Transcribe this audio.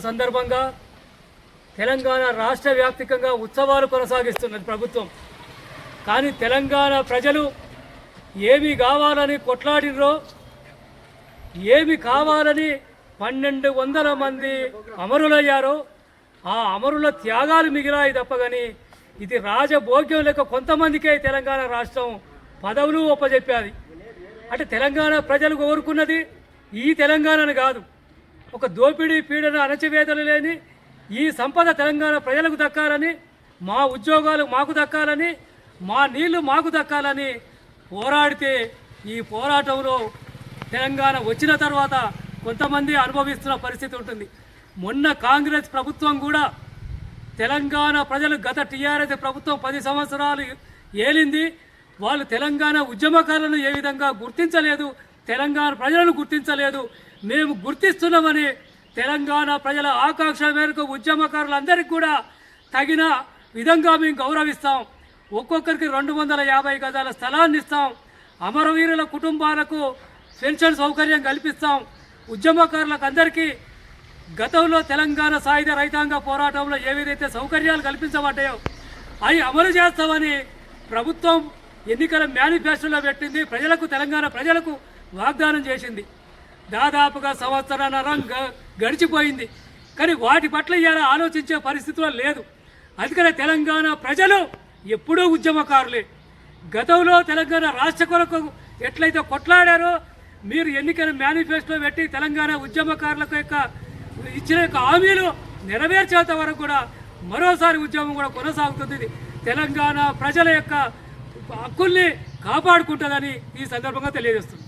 సందర్భంగా తెలంగాణ రాష్ట్ర వ్యాప్తంగా ఉత్సవాలు కొనసాగిస్తున్నది ప్రభుత్వం. కానీ తెలంగాణ ప్రజలు ఏమి కావాలని కొట్లాడినరో, ఏమి కావాలని 1200 మంది అమరులయ్యారో ఆ అమరుల త్యాగాలు మిగిలాయి తప్పగాని ఇది రాజభోగ్యం లేక కొంతమందికే తెలంగాణ రాష్ట్రం పదవులు ఒప్పజెప్పాది. అంటే తెలంగాణ ప్రజలు కోరుకున్నది ఈ తెలంగాణను కాదు, ఒక దోపిడీ పీడన అణచివేతలు లేని ఈ సంపద తెలంగాణ ప్రజలకు దక్కాలని, మా ఉద్యోగాలు మాకు దక్కాలని, మా నీళ్లు మాకు దక్కాలని పోరాడితే ఈ పోరాటంలో తెలంగాణ వచ్చిన తర్వాత కొంతమంది అనుభవిస్తున్న పరిస్థితి ఉంటుంది. మొన్న కాంగ్రెస్ ప్రభుత్వం కూడా తెలంగాణ ప్రజలు గత టీఆర్ఎస్ ప్రభుత్వం 10 సంవత్సరాలు ఏలింది, వాళ్ళు తెలంగాణ ఉద్యమకారులను ఏ విధంగా గుర్తించలేదు, తెలంగాణ ప్రజలను గుర్తించలేదు. మేము గుర్తిస్తున్నామని తెలంగాణ ప్రజల ఆకాంక్ష మేరకు ఉద్యమకారులందరికీ కూడా తగిన విధంగా మేము గౌరవిస్తాం. ఒక్కొక్కరికి 250 గజాల స్థలాన్ని ఇస్తాం. అమరవీరుల కుటుంబాలకు పెన్షన్ సౌకర్యం కల్పిస్తాం. ఉద్యమకారులకు అందరికీ గతంలో తెలంగాణ సాయుధ రైతాంగ పోరాటంలో ఏవైతే సౌకర్యాలు కల్పించబడ్డాయో అవి అమలు చేస్తామని ప్రభుత్వం ఎన్నికల మేనిఫెస్టోలో పెట్టింది. ప్రజలకు, తెలంగాణ ప్రజలకు వాగ్దానం చేసింది. దాదాపుగా సంవత్సరాన్నర గడిచిపోయింది. కానీ వాటి పట్ల ఇలా ఆలోచించే పరిస్థితిలో లేదు. అందుకనే తెలంగాణ ప్రజలు ఎప్పుడూ ఉద్యమకారులే. గతంలో తెలంగాణ రాష్ట్ర కొరకు ఎట్లయితే కొట్లాడారో మీరు ఎన్నికల మేనిఫెస్టో పెట్టి తెలంగాణ ఉద్యమకారులకు ఇచ్చిన హామీలు నెరవేర్చేంత వరకు కూడా మరోసారి ఉద్యమం కూడా కొనసాగుతుంది. తెలంగాణ ప్రజల యొక్క హక్కుల్ని కాపాడుకుంటుందని ఈ సందర్భంగా తెలియజేస్తుంది.